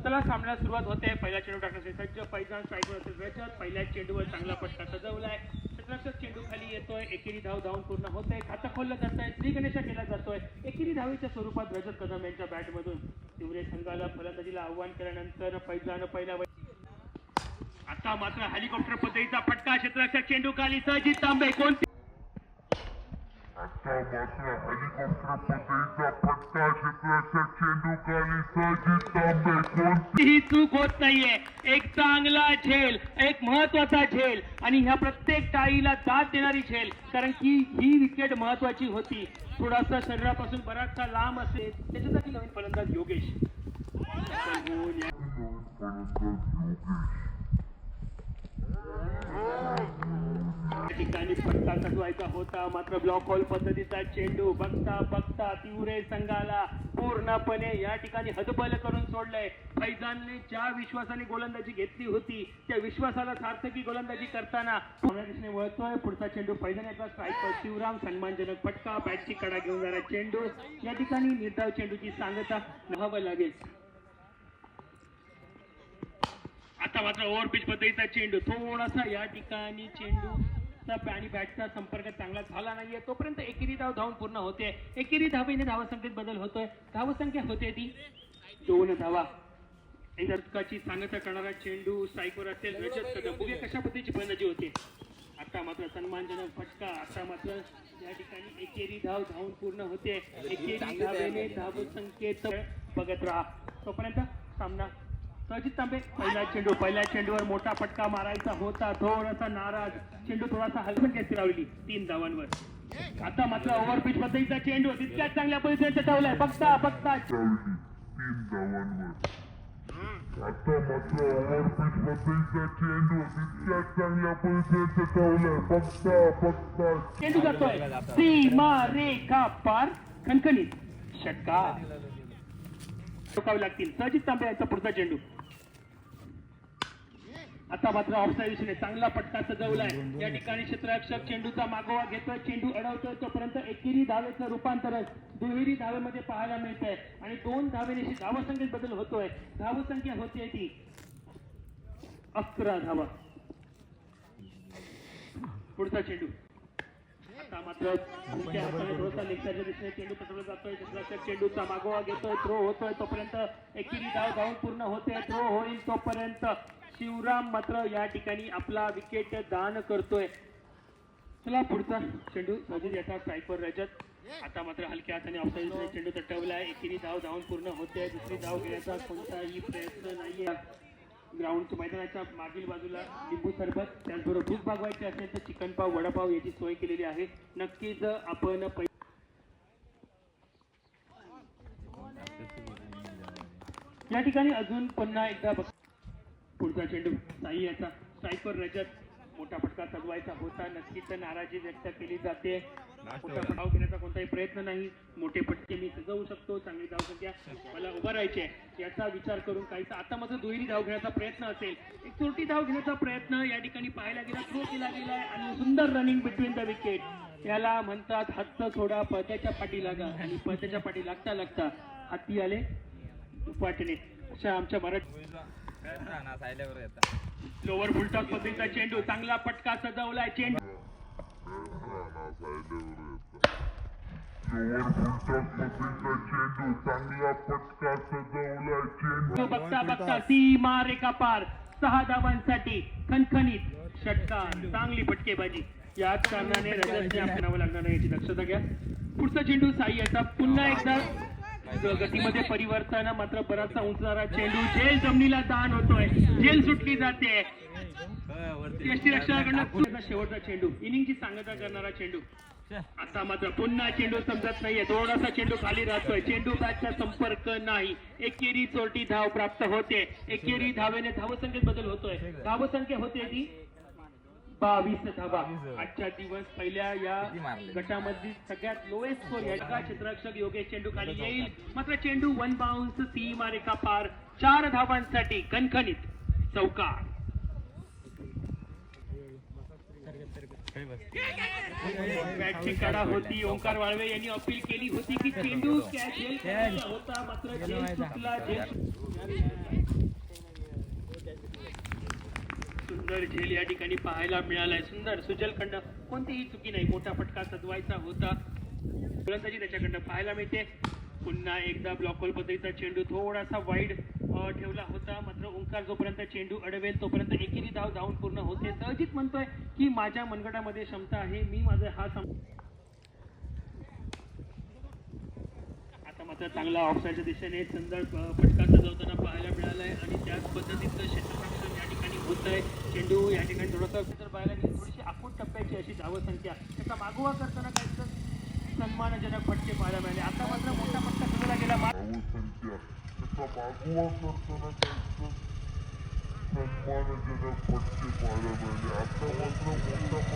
चला सामन्याला सुरुवात होते. पहिला चेंडू टाकण्यासाठी सज्ज पैजान स्ट्राईकवर असेल रजत. पहिल्या चेंडूवर चांगला फटका सजवलाय. क्षेत्ररक्षक चेंडू खाली येतोय. एकेरी धाव धावून पूर्ण होते. खातं खोललं जातंय. श्रीगणेशा केला जातोय. एकेरी धावेच्या स्वरूपात रजत कदम यांच्या बॅटमधून तिवरे संघाला फलंदाजीला आव्हान केल्यानंतर पैजान पहिला आता मात्र हेलिकॉप्टर पद्धतीचा फटका. क्षेत्ररक्षक चेंडू खाली. सजित तांबे कोणती आता मात्र हेलिकॉप्टर पद्धतीचा फटका. क्षेत्ररक्षक चेंडू खाली. सजित तांबे कोणतीही चूक होत नाहीये. एक चांगला झेल, एक महत्वाचा झेल आणि ह्या प्रत्येक टाळीला दाद देणारी झेल, कारण की ही विकेट महत्वाची होती. थोडासा शरीरापासून बराचसा लांब असेल त्याच्यासाठी नवीन फलंदाज योगेश. ठिकाणी फटका सजवायचा होता, मात्र ब्लॉक हॉल पद्धतीचा चेंडू बघता बघता तिवरे संघाला पूर्णपणे या ठिकाणी हतबल करून सोडलंय. फैजानने ज्या विश्वासाने गोलंदाजी घेतली होती त्या विश्वासाला सार्थकी गोलंदाजी करताना दिशेने वळतोय. पुढचा चेंडू फैजान याचा स्ट्राईकवर शिवराम. सन्मानजनक फटका. बॅटची कडा घेऊन जाणारा चेंडू. या ठिकाणी निर्धाव चेंडूची सांगता व्हावं लागेल. आता मात्र ओव्हर पिच पद्धतीचा चेंडू. थोडासा या ठिकाणी चेंडू आणि बॅटचा संपर्क चांगला झाला नाहीये. तोपर्यंत एकेरी धाव धावून पूर्ण होते. एकेरी धावेने धावसंख्येत बदल होतोय. धावसंख्या होते ती 2 धावा. ची सांगता करणारा चेंडू स्ट्राईकवर असेल रजत कदम. बघूया कशा पद्धतीची फलंदाजी होते. आता मात्र सन्मानजनक फटका. आता मात्र या ठिकाणी एकेरी धाव धावून पूर्ण होते. एकेरी धावेने धावसंख्येत बघत राहा. तोपर्यंत सामना सजित तांबे. पहिल्या चेंडूवर मोठा फटका मारायचा होता. थोडासा नाराज चेंडू. थोडासा हलकट स्थिरावली 3 धावांवर. आता मात्र ओव्हर पिच पद्धतीचा चेंडू तितक्याच चांगल्या पद्धतीने चटवलाय. बघता बघता 3 धावांवर. आता मात्र ओव्हर पिच पद्धतीचा चेंडू तितक्याच चांगल्या पद्धतीने चटवलाय. बघता बघता चेंडू जातोय सीमा रेखा पार. खणखणीत षटकार ठोकावे लागतील. सजित तांबे यांचा पुढचा चेंडू. आता मात्र ऑफसाईड दिशेने चांगला फटका सजवलाय. या ठिकाणी क्षेत्ररक्षक चेंडूचा मागोवा घेतोय. चेंडू अडवतोय. तोपर्यंत एकेरी धावेचं रूपांतर दुहेरी धावेमध्ये पाहायला मिळतंय आणि 2 धावेने धावसंख्येत बदल होतोय. धावसंख्या होतीये ती 11 धावा. पुढचा चेंडू. आता मात्र थोडासा लेगच्या दिशेने चेंडू पटवला जातोय. क्षेत्ररक्षक चेंडूचा मागोवा घेतोय. थ्रो होतोय. तोपर्यंत एकेरी धाव धावून पूर्ण होते. थ्रो होईल तोपर्यंत शिवराम मात्र या ठिकाणी आपला विकेट दान करतोय. चला पुढचा चेंडू सजित याचा स्ट्राईकवर रजत. आता मात्र हलक्या हाताने ऑफसाईड चेंडू तटवलाय. एकेरी धाव धावून पूर्ण होते. दुसरी धाव घेण्याचा कोणताही प्रयत्न नाहीये. ग्राउंडच्या मैदानाच्या मागील बाजूला लिंबू सरबत, त्याचबरोबर भूक भागवायची असेल तर चिकन पाव, वडापाव याची सोय केलेली आहे. नक्कीच आपण या ठिकाणी अजून पुन्हा एकदा पुढचा चेंडू साई याचा स्ट्राईकवर रजत. मोठा फटका सजवायचा होता. नक्कीच नाराजी व्यक्त केली जाते. मोठा धाव घेण्याचा कोणताही प्रयत्न नाही. मोठे फटके मी सजवू शकतो. चांगली धावसंख्या मला उभा राहायची आहे याचा विचार करून काहीसा आता मात्र दुहेरी धाव घेण्याचा प्रयत्न असेल. एक चोरटी धाव घेण्याचा प्रयत्न या ठिकाणी पाहायला गेला. थ्रो केला गेलाय आणि सुंदर रनिंग बिटवीन द विकेट. याला म्हणतात हातचा थोडा पळत्याच्या पाठी लागा आणि पळत्याच्या पाठी लागता लागता हाती आले दुपाटणे. अशा आमच्या मराठी लोवर फुलटॉस पद्धतीचा चेंडू. चांगला फटका सजवलाय. चेंडू चांगला फटका सजवलाय. चेंडू बघता बघता सीमा रेखा पार. 6 धावांसाठी खणखणीत षटकार. चांगली फटकेबाजी. याच कारणाने रजतने आपणावं लागणार नाही याची दक्षता घ्या. पुढचा चेंडू साई याचा. पुन्हा एकदा गतीमध्ये परिवर्तन. मात्र बराचसा उंचणारा चेंडू. झेल जमिनीला दान होतोय. झेल सुटली जाते. यष्टीरक्षकाकडनं शेवटचा चेंडू. इनिंगची सांगता करणारा चेंडू. आता मात्र पुन्हा चेंडू समजत नाहीये. थोडासा चेंडू खाली राहतोय. चेंडू बॅटचा संपर्क नाही. एकेरी चोरटी धाव प्राप्त होते. एकेरी धावेने धावसंख्येत बदल होतोय. धावसंख्या होते ती 22 धावा. आजच्या दिवस पहिल्या या गटामधील सगळ्यात लोएस्ट स्कोर या क्षेत्ररक्षक योगेश चेंडू खाली येईल. मात्र चेंडू 1 बाउन्स सीमा रेखा पार. 4 धावांसाठी खणखणीत चौकार. बॅटची कडा होती. ओंकार वाळवे यांनी अपील केली होती की चेंडू कॅच होता. मात्र झेल सुटला. सुंदर झेल या ठिकाणी पाहायला मिळालाय. सुंदर सुजलखंड, कोणतीही चुकी नाही. मोठा फटका सजवायचा होता. गोलंदाजी त्याच्याकडनं पाहायला मिळते. पुन्हा एकदा ब्लॉक होल पद्धतीचा चेंडू थोडासा वाईड ठेवला होता. मात्र ओंकार जोपर्यंत चेंडू अडवेल तोपर्यंत एकेरी धावून पूर्ण होते. सहजित म्हणतोय की माझ्या मनगटामध्ये क्षमता आहे, मी माझा हा आता मात्र चांगला ऑफसाईडच्या दिशेने सुंदर फटका सजवताना पाहायला मिळालाय आणि त्याच पद्धतीचं क्षेत्ररक्षण या ठिकाणी होत आहे. चेंडू या ठिकाणी थोडंसं पाहायला गेली थोडीशी आखूट टप्प्याची अशी धावसंख्या, त्याचा मागोवा करताना काही सन्मानजनक फटके पाहायला मिळाले. आता मात्र मोठा फटका सुरू गेला. धावसंख्या त्याचा मागोवा करताना काही सन्मानजनक फटके पाहायला मिळाले. आता मात्र मोठा फटका सुरू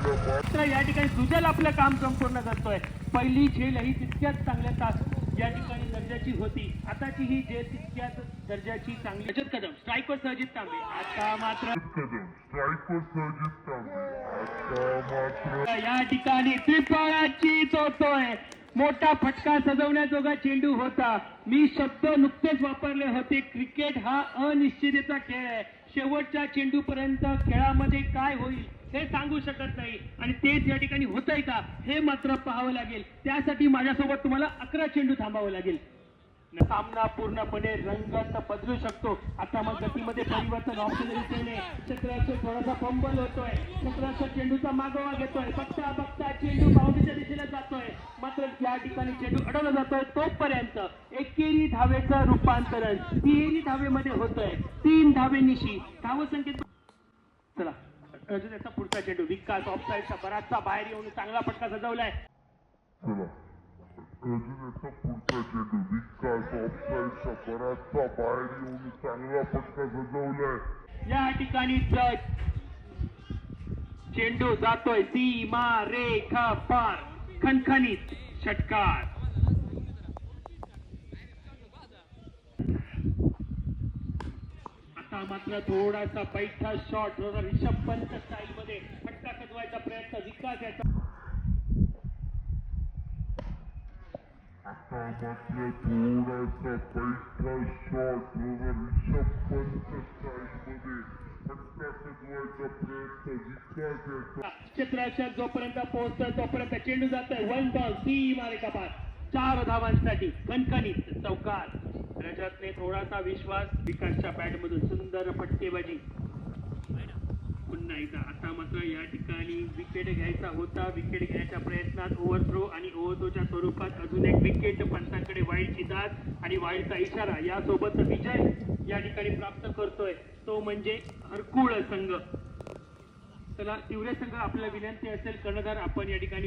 गेला. मात्र या ठिकाणी सुजल आपलं काम संपूर्ण करतोय. पहिली झेल ही तितक्याच चांगल्या तास या ठिकाणी दर्जाची होती. आताची ही झेल तितक्याच दर्जाची चांगली. रजत कदम स्ट्राईकवर सहजित तांबे. आता मात्र स्ट्राईकवर सहजित तांबे. आता मात्र या ठिकाणी त्रिफळाची होतोय. मोठा फटका सजवण्याजोगा चेंडू होता. मी शब्द नुकतेच वापरले होते. क्रिकेट हा अनिश्चिततेचा खेळ आहे. शेवटच्या चेंडूपर्यंत खेळामध्ये काय होईल हे सांगू शकत नाही आणि तेच या ठिकाणी होतंय का हे मात्र पाहावं लागेल. त्यासाठी माझ्यासोबत तुम्हाला 11 चेंडू थांबावं लागेल. सामना पूर्णपणे रंगात बदलू शकतो. आता मग गतीमध्ये परिवर्तन ऑप्शनरीने क्षेत्राचा थोडासा फंबल होतोय. क्षेत्राचा चेंडूचा मागोवा घेतोय. बघता बघता चेंडू बाउंड्रीच्या दिशेला जातोय. मात्र या ठिकाणी चेंडू अडवला जातोय. तोपर्यंत एकेरी धावेचं रूपांतरण तिहेरी धावेमध्ये होतोय. 3 धावेनिशी धावसंख्येत. चला अजून त्याचा पुढचा चेंडू विकास ऑफसाईडचा बराचसा बाहेर येऊन चांगला फटका सजवलाय. चला अजून याचा पुढचा चेंडू विकास ऑफसाईडचा बराचसा बाहेर येऊन चांगला फटका सजवलाय. या ठिकाणी चेंडू जातोय सीमा रेखा पार. खणखणीत षटकार. आता मात्र थोडासा बैठा शॉट रिषभ पंत स्टाईल मध्ये फटका सजवायचा प्रयत्न विकास याचा. आता मात्र थोडासा बैठा शॉट रिषभ पंत स्टाईलमध्ये फटका सजवायचा प्रयत्न विकास याचा. क्षेत्राच्या जोपर्यंत पोहोचतोय तोपर्यंत चेंडू जातोय 1 बॉल सीमा रेखा पार. 4 धावांसाठी खणखणीत चौकार. रजतने थोडासा विश्वास. विकासच्या बॅटमधून सुंदर फटकेबाजी. पुन्हा एकदा आता मात्र या ठिकाणी विकेट घ्यायचा होता. विकेट घेण्याच्या प्रयत्नात ओव्हरथ्रो आणि ओव्हरथ्रोच्या स्वरूपात अजून एक विकेट. पंचांकडे वाईडची दाद आणि वाईडचा इशारा यासोबत विजय या ठिकाणी प्राप्त करतोय तो म्हणजे हरकुळ संघ. चला तिवरे संघ आपल्याला विनंती असेल कर्णधार आपण या ठिकाणी